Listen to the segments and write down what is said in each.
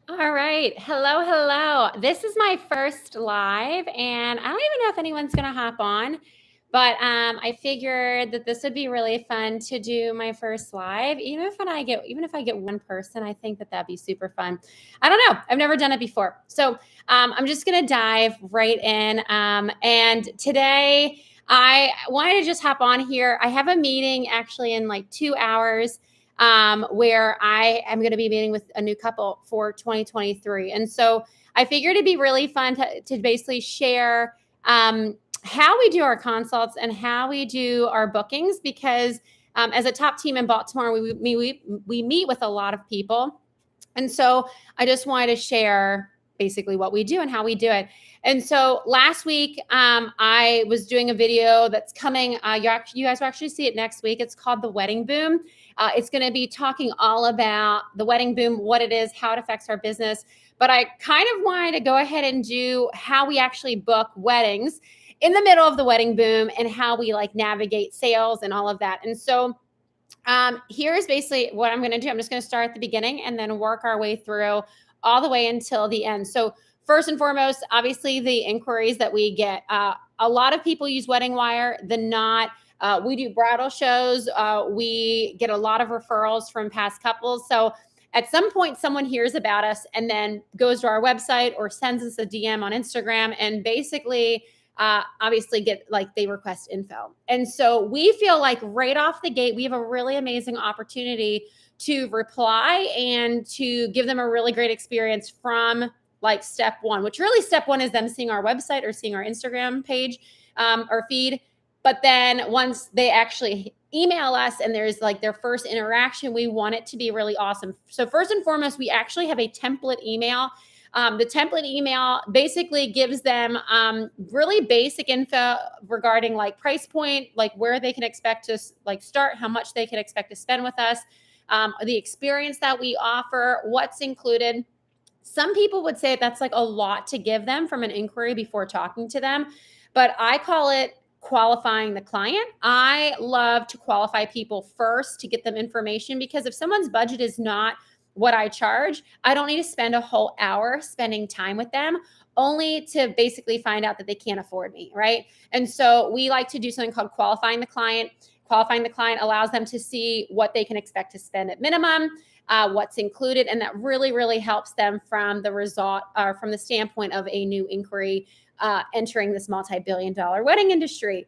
All right. Hello, hello. This is my first live, and I don't even know if anyone's going to hop on, but I figured that this would be really fun to do my first live. Even if I get one person, I think that that'd be super fun. I don't know. I've never done it before, so I'm just going to dive right in. And today, I wanted to just hop on here. I have a meeting actually in like 2 hours where I am going to be meeting with a new couple for 2023. And so I figured it'd be really fun to basically share how we do our consults and how we do our bookings because as a top team in Baltimore, we meet with a lot of people. And so I just wanted to share basically what we do and how we do it. And so last week, I was doing a video that's coming. You guys will actually see it next week. It's called The Wedding Boom. It's going to be talking all about the wedding boom, what it is, how it affects our business. But I kind of wanted to go ahead and do how we actually book weddings in the middle of the wedding boom and how we like navigate sales and all of that. And so here's basically what I'm going to do. I'm just going to start at the beginning and then work our way through all the way until the end. So first and foremost, obviously the inquiries that we get. A lot of people use Wedding Wire. We do bridal shows. We get a lot of referrals from past couples. So at some point, someone hears about us and then goes to our website or sends us a DM on Instagram and basically obviously get like they request info. And so we feel like right off the gate, we have a really amazing opportunity to reply and to give them a really great experience from like step one, which really step one is them seeing our website or seeing our Instagram page or feed. But then once they actually email us and there's like their first interaction, we want it to be really awesome. So first and foremost, we actually have a template email. The template email basically gives them really basic info regarding like price point, like where they can expect to like start, how much they can expect to spend with us, the experience that we offer, what's included. Some people would say that's like a lot to give them from an inquiry before talking to them, but I call it qualifying the client. I love to qualify people first to get them information because if someone's budget is not what I charge, I don't need to spend a whole hour spending time with them only to basically find out that they can't afford me, right? And so we like to do something called qualifying the client. Qualifying the client allows them to see what they can expect to spend at minimum, what's included, and that really, really helps them from the result or from the standpoint of a new inquiry entering this multi-billion-dollar wedding industry.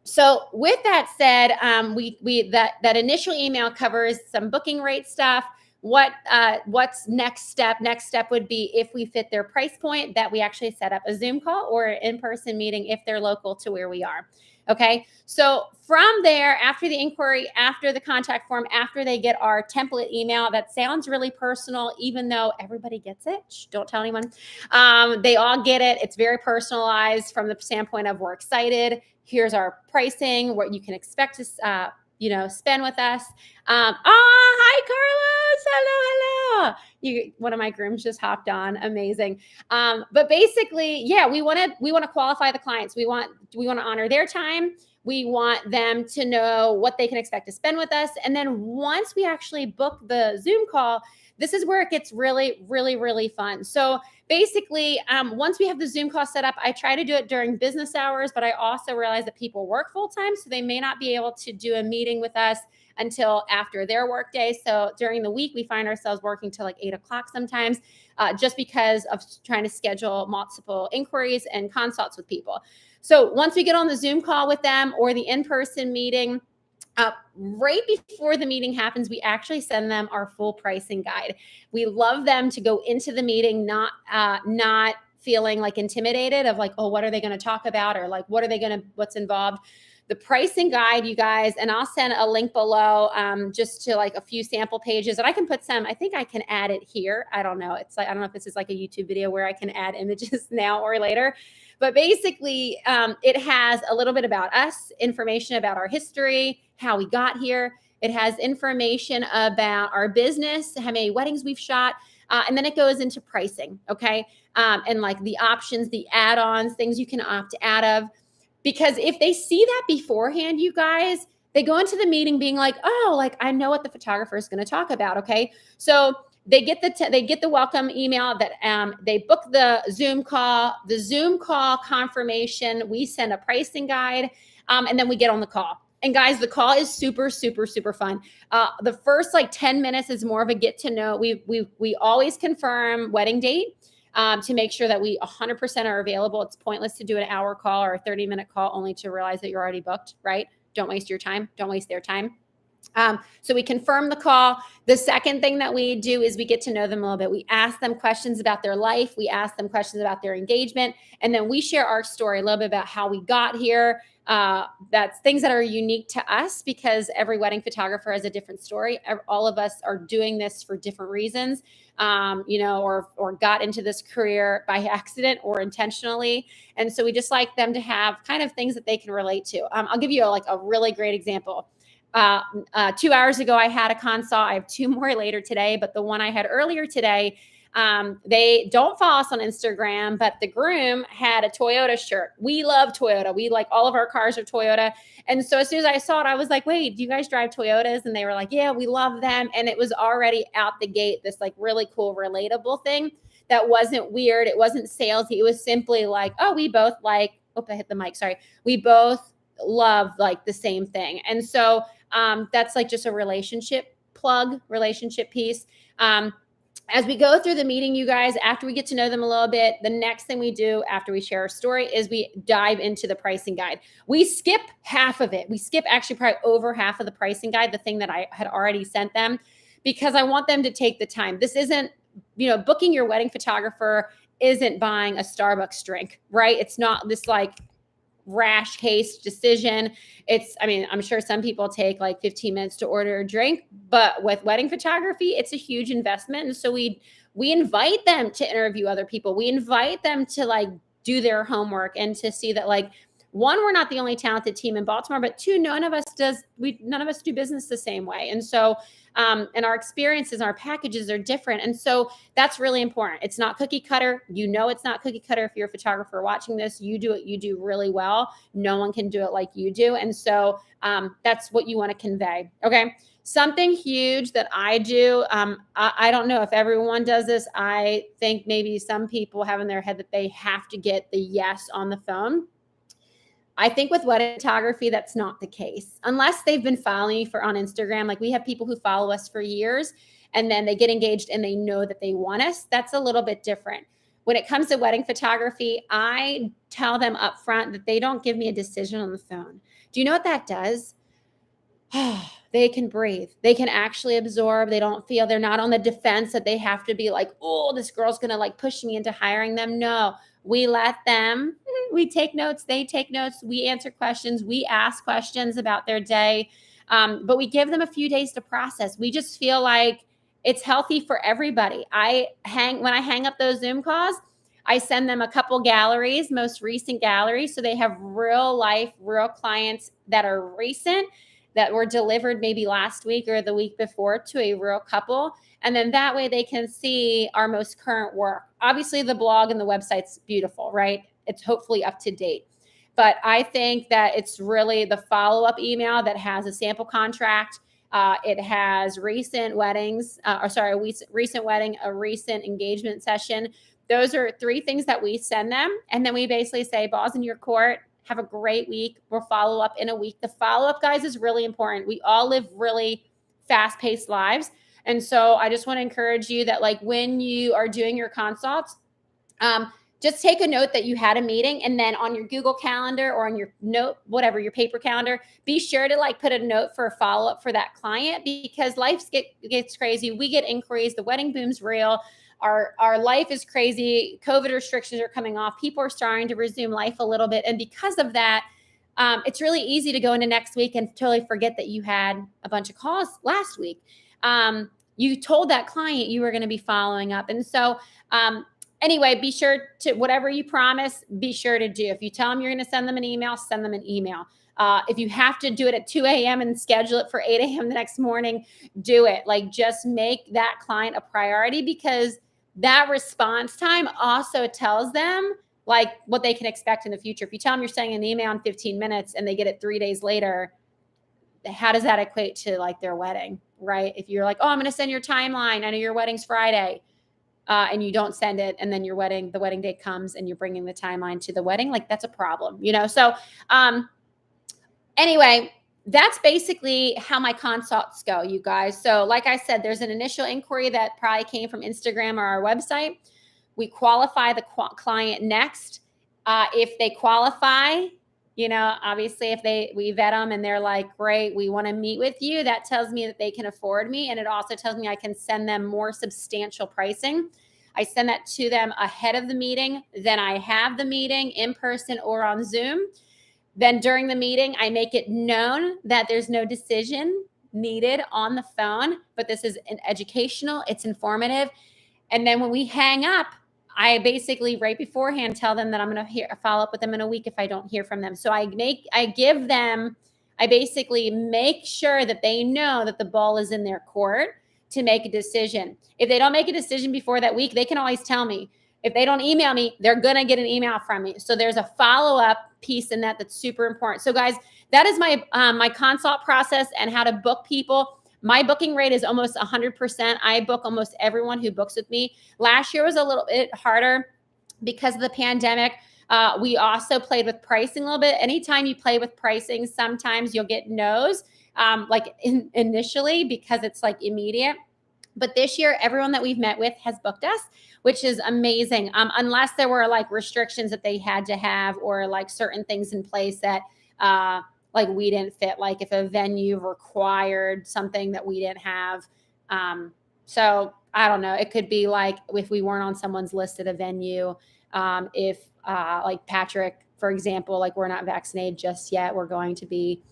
So with that said, that initial email covers some booking rate stuff. What's next step? Next step would be if we fit their price point that we actually set up a Zoom call or an in-person meeting if they're local to where we are. Okay. So from there, after the inquiry, after the contact form, after they get our template email, that sounds really personal, even though everybody gets it. Shh, don't tell anyone. They all get it. It's very personalized from the standpoint of we're excited. Here's our pricing, what you can expect to spend with us. Hi, Carlos. Hello. One of my grooms just hopped on. Amazing. But basically, yeah, we want to qualify the clients. We want to honor their time. We want them to know what they can expect to spend with us. And then once we actually book the Zoom call, this is where it gets really, really, really fun. So basically, once we have the Zoom call set up, I try to do it during business hours, but I also realize that people work full time, so they may not be able to do a meeting with us until after their work day. So during the week, we find ourselves working till like 8 o'clock sometimes, just because of trying to schedule multiple inquiries and consults with people. So once we get on the Zoom call with them or the in-person meeting, right before the meeting happens, we actually send them our full pricing guide. We love them to go into the meeting not feeling like intimidated of like, oh, what are they going to talk about? Or like, what's involved? The pricing guide, you guys, and I'll send a link below just to like a few sample pages. And I can put I think I can add it here. I don't know. It's like, I don't know if this is like a YouTube video where I can add images now or later. But basically, it has a little bit about us, information about our history, how we got here. It has information about our business, how many weddings we've shot. And then it goes into pricing, okay? And like the options, the add-ons, things you can opt out of. Because if they see that beforehand, you guys, they go into the meeting being like, oh, like I know what the photographer is going to talk about, okay? So they get they get the welcome email that they book the Zoom call. The Zoom call confirmation, we send a pricing guide, and then we get on the call. And guys, the call is super, super, super fun. The first like 10 minutes is more of a get to know. We always confirm wedding date to make sure that we 100% are available. It's pointless to do an hour call or a 30-minute call only to realize that you're already booked, right? Don't waste your time. Don't waste their time. So we confirm the call. The second thing that we do is we get to know them a little bit. We ask them questions about their life. We ask them questions about their engagement. And then we share our story, a little bit about how we got here. That's things that are unique to us because every wedding photographer has a different story. All of us are doing this for different reasons, or got into this career by accident or intentionally. And so we just like them to have kind of things that they can relate to. I'll give you a really great example. 2 hours ago, I had a consult. I have two more later today, but the one I had earlier today, they don't follow us on Instagram, but the groom had a Toyota shirt. We love Toyota. We like all of our cars are Toyota. And so as soon as I saw it, I was like, wait, do you guys drive Toyotas? And they were like, yeah, we love them. And it was already out the gate, this like really cool, relatable thing that wasn't weird. It wasn't salesy. It was simply like, oh, we both like, I hit the mic. Sorry. We both love like the same thing. And so that's like just a relationship piece. As we go through the meeting, you guys, after we get to know them a little bit, the next thing we do after we share our story is we dive into the pricing guide. We skip half of it. We skip actually probably over half of the pricing guide, the thing that I had already sent them, because I want them to take the time. This isn't, booking your wedding photographer isn't buying a Starbucks drink, right? It's not this like rash haste decision. I'm sure some people take like 15 minutes to order a drink, but with wedding photography, it's a huge investment. And so we invite them to interview other people. We invite them to like do their homework and to see that like, one, we're not the only talented team in Baltimore, but two, none of us do business the same way. And so, and our experiences, our packages are different. And so that's really important. It's not cookie cutter. It's not cookie cutter. If you're a photographer watching this, you do it, you do really well. No one can do it like you do. And so that's what you want to convey. Okay. Something huge that I do, I don't know if everyone does this. I think maybe some people have in their head that they have to get the yes on the phone. I think with wedding photography, that's not the case. Unless they've been following you on Instagram. Like we have people who follow us for years and then they get engaged and they know that they want us. That's a little bit different. When it comes to wedding photography, I tell them up front that they don't give me a decision on the phone. Do you know what that does? They can breathe. They can actually absorb. They don't feel, they're not on the defense that they have to be like, oh, this girl's going to like push me into hiring them. No, we let them, we take notes. They take notes. We answer questions. We ask questions about their day. But we give them a few days to process. We just feel like it's healthy for everybody. When I hang up those Zoom calls, I send them a couple galleries, most recent galleries. So they have real life, real clients that are recent, that were delivered maybe last week or the week before to a real couple. And then that way they can see our most current work. Obviously the blog and the website's beautiful, right? It's hopefully up to date. But I think that it's really the follow-up email that has a sample contract. It has recent weddings, recent wedding, a recent engagement session. Those are three things that we send them. And then we basically say, ball's in your court. Have a great week. We'll follow up in a week. The follow-up, guys, is really important. We all live really fast-paced lives. And so I just want to encourage you that like when you are doing your consults, just take a note that you had a meeting, and then on your Google Calendar or on your note, whatever, your paper calendar, be sure to like put a note for a follow-up for that client, because life gets crazy. We get inquiries. The wedding boom's real. Our life is crazy. COVID restrictions are coming off. People are starting to resume life a little bit. And because of that, it's really easy to go into next week and totally forget that you had a bunch of calls last week. You told that client you were going to be following up. And so anyway, be sure to, whatever you promise, be sure to do. If you tell them you're going to send them an email, send them an email. If you have to do it at 2 a.m. and schedule it for 8 a.m. the next morning, do it. Like just make that client a priority, because that response time also tells them like what they can expect in the future. If you tell them you're sending an email in 15 minutes and they get it 3 days later, how does that equate to like their wedding, right? If you're like, oh, I'm going to send your timeline. I know your wedding's Friday. And you don't send it, and then the wedding date comes and you're bringing the timeline to the wedding, like that's a problem, So anyway, that's basically how my consults go, you guys. So like I said, there's an initial inquiry that probably came from Instagram or our website. We qualify the client next. If they qualify, obviously if we vet them and they're like, great, we want to meet with you, that tells me that they can afford me. And it also tells me I can send them more substantial pricing. I send that to them ahead of the meeting. Then I have the meeting in person or on Zoom. Then during the meeting, I make it known that there's no decision needed on the phone, but this is educational, it's informative. And then when we hang up, I basically right beforehand tell them that I'm going to follow up with them in a week if I don't hear from them. So I basically make sure that they know that the ball is in their court to make a decision. If they don't make a decision before that week, they can always tell me. If they don't email me, they're going to get an email from me. So there's a follow-up piece in that's super important. So guys, that is my consult process and how to book people. My booking rate is almost 100%. I book almost everyone who books with me. Last year was a little bit harder because of the pandemic. We also played with pricing a little bit. Anytime you play with pricing, sometimes you'll get no's, initially because it's like immediate. But this year, everyone that we've met with has booked us, which is amazing. Unless there were like restrictions that they had to have or like certain things in place that like we didn't fit, like if a venue required something that we didn't have. So I don't know. It could be like if we weren't on someone's list at a venue, if like Patrick, for example, like we're not vaccinated just yet, we're going to be.